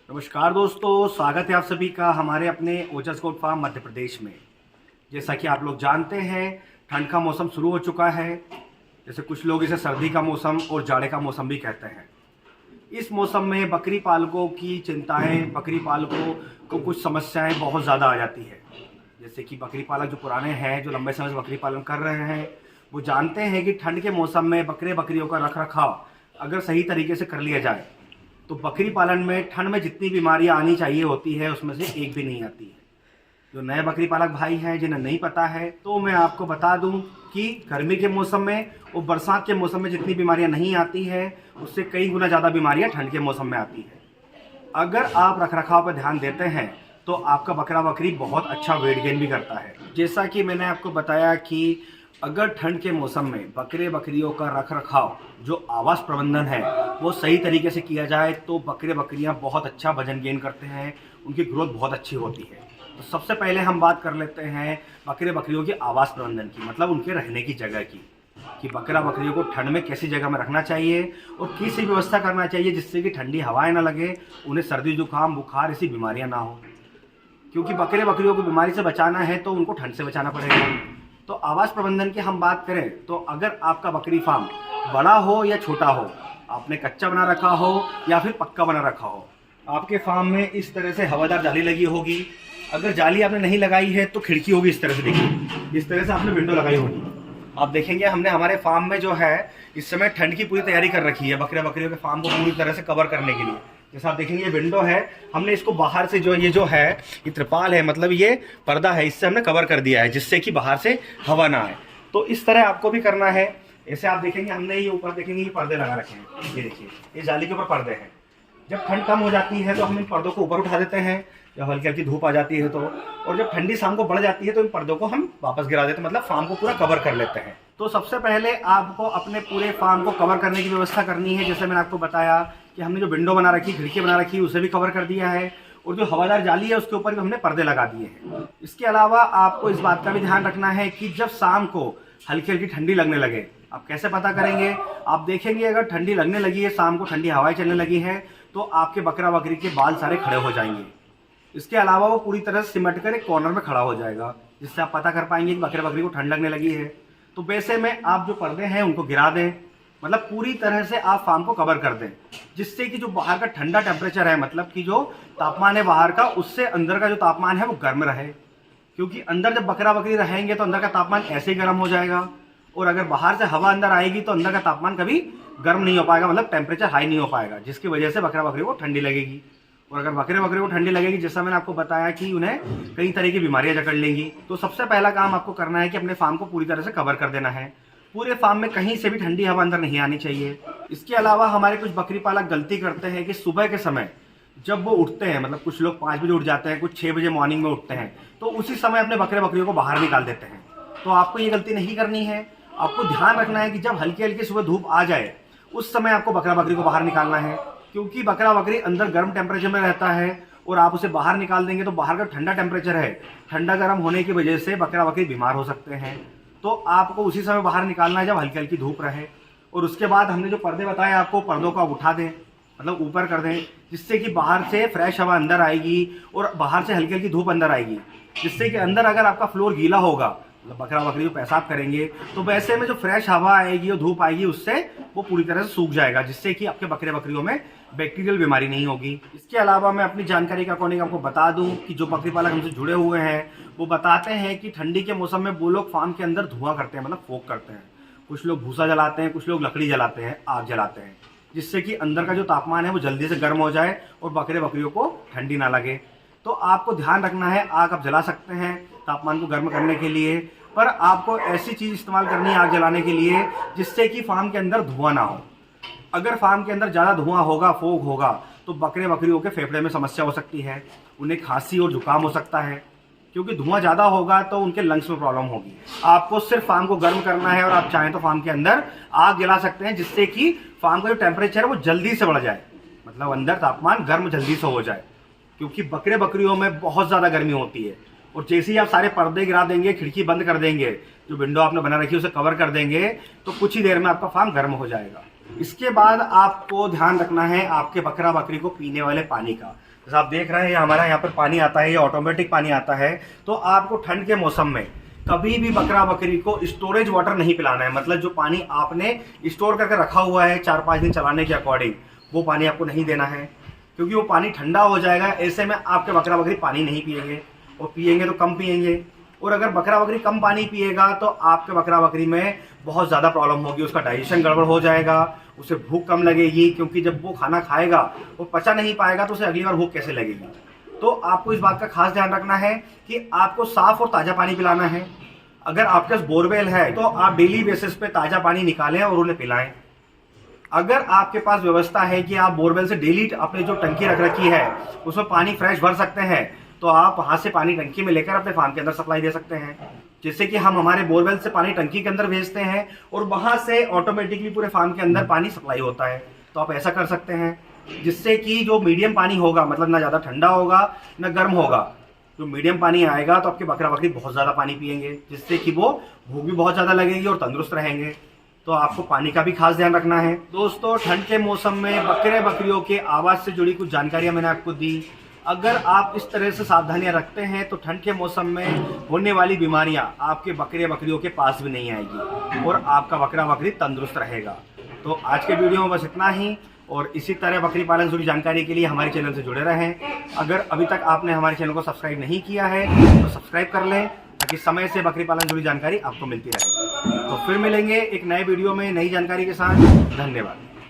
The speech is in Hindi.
नमस्कार दोस्तों, स्वागत है आप सभी का हमारे अपने ओजस गोट फार्म मध्य प्रदेश में। जैसा कि आप लोग जानते हैं, ठंड का मौसम शुरू हो चुका है। जैसे कुछ लोग इसे सर्दी का मौसम और जाड़े का मौसम भी कहते हैं। इस मौसम में बकरी पालकों की चिंताएं, बकरी पालकों को कुछ समस्याएं बहुत ज़्यादा आ जाती है। जैसे कि बकरी पालक जो पुराने हैं, जो लंबे समय से बकरी पालन कर रहे हैं, वो जानते हैं कि ठंड के मौसम में बकरियों का रख रखाव अगर सही तरीके से कर लिया जाए तो बकरी पालन में ठंड में जितनी बीमारियां आनी चाहिए होती है उसमें से एक भी नहीं आती है। जो नए बकरी पालक भाई हैं, जिन्हें नहीं पता है, तो मैं आपको बता दूं कि गर्मी के मौसम में और बरसात के मौसम में जितनी बीमारियां नहीं आती है उससे कई गुना ज़्यादा बीमारियां ठंड के मौसम में आती है। अगर आप रखरखाव पर ध्यान देते हैं तो आपका बकरा बकरी बहुत अच्छा वेट गेन भी करता है। जैसा कि मैंने आपको बताया कि अगर ठंड के मौसम में बकरियों का रखरखाव, जो आवास प्रबंधन है, वो सही तरीके से किया जाए तो बकरियां बहुत अच्छा वजन गेन करते हैं, उनकी ग्रोथ बहुत अच्छी होती है। तो सबसे पहले हम बात कर लेते हैं बकरियों के आवास प्रबंधन की, मतलब उनके रहने की जगह की, कि बकरियों को ठंड में कैसी जगह में रखना चाहिए और कैसी व्यवस्था करना चाहिए जिससे कि ठंडी हवाएं ना लगे, उन्हें सर्दी जुकाम बुखार ऐसी बीमारियां ना हो। क्योंकि बकरियों को बीमारी से बचाना है तो उनको ठंड से बचाना पड़ेगा। तो आवास प्रबंधन की हम बात करें तो अगर आपका बकरी फार्म बड़ा हो या छोटा हो, आपने कच्चा बना रखा हो या फिर पक्का बना रखा हो, आपके फार्म में इस तरह से हवादार जाली लगी होगी। अगर जाली आपने नहीं लगाई है तो खिड़की होगी, इस तरह से देखिए, इस तरह से आपने विंडो लगाई होगी। आप देखेंगे हमने हमारे फार्म में जो है इस समय ठंड की पूरी तैयारी कर रखी है बकरियों के फार्म को पूरी तरह से कवर करने के लिए। जैसा आप देखेंगे ये विंडो है, हमने इसको बाहर से जो है ये त्रिपाल है, मतलब ये पर्दा है, इससे हमने कवर कर दिया है जिससे कि बाहर से हवा ना आए। तो इस तरह आपको भी करना है। ऐसे आप देखेंगे हमने ये ऊपर देखेंगे ये पर्दे लगा रखे हैं, ये देखिए ये जाली के ऊपर पर्दे हैं। जब ठंड कम हो जाती है तो हम इन पर्दों को ऊपर उठा देते हैं, जब हल्की हल्की धूप आ जाती है तो, और जब ठंडी शाम को बढ़ जाती है तो इन पर्दों को हम वापस गिरा देते हैं, मतलब फार्म को पूरा कवर कर लेते हैं। तो सबसे पहले आपको अपने पूरे फार्म को कवर करने की व्यवस्था करनी है। जैसे मैंने आपको बताया कि हमने जो विंडो बना रखी, खिड़की बना रखी, उसे भी कवर कर दिया है, और जो हवादार जाली है उसके ऊपर भी हमने पर्दे लगा दिए हैं। इसके अलावा आपको इस बात का भी ध्यान रखना है कि जब शाम को हल्की हल्की ठंडी लगने लगे, आप कैसे पता करेंगे? आप देखेंगे अगर ठंडी लगने लगी है, शाम को ठंडी हवाएं चलने लगी है, तो आपके बकरी के बाल सारे खड़े हो जाएंगे। इसके अलावा वो पूरी तरह से सिमट कर एक कॉर्नर में खड़ा हो जाएगा, जिससे आप पता कर पाएंगे कि बकरी को ठंड लगने लगी है। तो वैसे में आप जो पर्दे हैं उनको गिरा दें, मतलब पूरी तरह से आप फार्म को कवर कर दें, जिससे कि जो बाहर का ठंडा टेम्परेचर है, मतलब कि जो तापमान है बाहर का, उससे अंदर का जो तापमान है वो गर्म रहे। क्योंकि अंदर जब बकरी रहेंगे तो अंदर का तापमान ऐसे ही गर्म हो जाएगा, और अगर बाहर से हवा अंदर आएगी तो अंदर का तापमान कभी गर्म नहीं हो पाएगा, मतलब टेम्परेचर हाई नहीं हो पाएगा, जिसकी वजह से बकरी को ठंडी लगेगी। और अगर बकरी को ठंडी लगेगी, जैसा मैंने आपको बताया कि उन्हें कई तरह की बीमारियां जकड़ लेंगी। तो सबसे पहला काम आपको करना है कि अपने फार्म को पूरी तरह से कवर कर देना है। पूरे फार्म में कहीं से भी ठंडी हवा अंदर नहीं आनी चाहिए। इसके अलावा हमारे कुछ बकरी पालक गलती करते हैं कि सुबह के समय जब वो उठते हैं, मतलब कुछ लोग 5 बजे उठ जाते हैं, कुछ 6 बजे मॉर्निंग में उठते हैं, तो उसी समय अपने बकरियों को बाहर निकाल देते हैं। तो आपको ये गलती नहीं करनी है। आपको ध्यान रखना है कि जब हल्की हल्की सुबह धूप आ जाए उस समय आपको बकरी को बाहर निकालना है, क्योंकि बकरी अंदर गर्म टेम्परेचर में रहता है और आप उसे बाहर निकाल देंगे तो बाहर का ठंडा टेम्परेचर है, ठंडा गर्म होने की वजह से बकरी बीमार हो सकते हैं। तो आपको उसी समय बाहर निकालना है जब हल्की हल्की धूप रहे। और उसके बाद हमने जो पर्दे बताए आपको, पर्दों को आप उठा दें, मतलब ऊपर कर दें, जिससे कि बाहर से फ्रेश हवा अंदर आएगी और बाहर से हल्की हल्की धूप अंदर आएगी, जिससे कि अंदर अगर आपका फ्लोर गीला होगा, मतलब बकरी जो पेशाब करेंगे, तो वैसे में जो फ्रेश हवा आएगी और धूप आएगी उससे वो पूरी तरह से सूख जाएगा, जिससे कि आपके बकरियों में बैक्टीरियल बीमारी नहीं होगी। इसके अलावा मैं अपनी जानकारी का अकॉर्डिंग आपको बता दूं कि जो बकरी पालक हमसे जुड़े हुए हैं वो बताते हैं कि ठंडी के मौसम में वो लोग फार्म के अंदर धुआं करते हैं, मतलब फोक करते हैं। कुछ लोग भूसा जलाते हैं, कुछ लोग लकड़ी जलाते हैं, आग जलाते हैं, जिससे कि अंदर का जो तापमान है वो जल्दी से गर्म हो जाए और बकरियों को ठंडी ना लगे। तो आपको ध्यान रखना है, आग आप जला सकते हैं तापमान को गर्म करने के लिए, पर आपको ऐसी चीज़ इस्तेमाल करनी है आग जलाने के लिए जिससे कि फार्म के अंदर धुआं ना हो। अगर फार्म के अंदर ज़्यादा धुआं होगा, फोग होगा, तो बकरियों के फेफड़े में समस्या हो सकती है, उन्हें खांसी और जुकाम हो सकता है, क्योंकि धुआं ज़्यादा होगा तो उनके लंग्स में प्रॉब्लम होगी। आपको सिर्फ फार्म को गर्म करना है और आप चाहें तो फार्म के अंदर आग जला सकते हैं, जिससे कि फार्म का जो टेम्परेचर है वो जल्दी से बढ़ जाए, मतलब अंदर तापमान गर्म जल्दी से हो जाए, क्योंकि बकरियों में बहुत ज़्यादा गर्मी होती है। और जैसे ही आप सारे पर्दे गिरा देंगे, खिड़की बंद कर देंगे, जो विंडो आपने बना रखी है उसे कवर कर देंगे, तो कुछ ही देर में आपका फार्म गर्म हो जाएगा। इसके बाद आपको ध्यान रखना है आपके बकरी को पीने वाले पानी का। जैसे आप देख रहे हैं हमारा यहाँ पर पानी आता है, ये ऑटोमेटिक पानी आता है। तो आपको ठंड के मौसम में कभी भी बकरा बकरी को स्टोरेज वाटर नहीं पिलाना है। मतलब जो पानी आपने स्टोर करके रखा हुआ है 4-5 दिन चलाने के अकॉर्डिंग, वो पानी आपको नहीं देना है, क्योंकि वो पानी ठंडा हो जाएगा। ऐसे में आपके बकरा बकरी पानी नहीं पिएंगे, और पिएंगे तो कम पिएंगे। और अगर बकरा बकरी कम पानी पिएगा तो आपके बकरा बकरी में बहुत ज़्यादा प्रॉब्लम होगी, उसका डाइजेशन गड़बड़ हो जाएगा, उसे भूख कम लगेगी, क्योंकि जब वो खाना खाएगा वो पचा नहीं पाएगा तो उसे अगली बार भूख कैसे लगेगी। तो आपको इस बात का खास ध्यान रखना है कि आपको साफ़ और ताज़ा पानी पिलाना है। अगर आपके पास बोरवेल है तो आप डेली बेसिस पे ताज़ा पानी निकालें और उन्हें पिलाएं। अगर आपके पास व्यवस्था है कि आप बोरवेल से डेली अपने जो टंकी रख रखी है उसमें पानी फ्रेश भर सकते हैं, तो आप वहाँ से पानी टंकी में लेकर अपने फार्म के अंदर सप्लाई दे सकते हैं। जिससे कि हम हमारे बोरवेल से पानी टंकी के अंदर भेजते हैं और वहाँ से ऑटोमेटिकली पूरे फार्म के अंदर पानी सप्लाई होता है। तो आप ऐसा कर सकते हैं, जिससे कि जो मीडियम पानी होगा, मतलब ना ज़्यादा ठंडा होगा ना गर्म होगा, जो मीडियम पानी आएगा तो आपके बकरा बकरी बहुत ज़्यादा पानी पिएंगे, जिससे कि वो भूख भी बहुत ज़्यादा लगेगी और तंदुरुस्त रहेंगे। तो आपको पानी का भी खास ध्यान रखना है। दोस्तों, ठंड के मौसम में बकरे बकरियों के आवाज़ से जुड़ी कुछ जानकारियाँ मैंने आपको दी। अगर आप इस तरह से सावधानियां रखते हैं तो ठंड के मौसम में होने वाली बीमारियां आपके बकरे बकरियों के पास भी नहीं आएगी और आपका बकरा बकरी तंदुरुस्त रहेगा। तो आज के वीडियो में बस इतना ही, और इसी तरह बकरी पालन से जुड़ी जानकारी के लिए हमारे चैनल से जुड़े रहें। अगर अभी तक आपने हमारे चैनल को सब्सक्राइब नहीं किया है तो सब्सक्राइब कर लें, ताकि समय से बकरी पालन से जुड़ी जानकारी आपको मिलती रहे। तो फिर मिलेंगे एक नए वीडियो में नई जानकारी के साथ। धन्यवाद।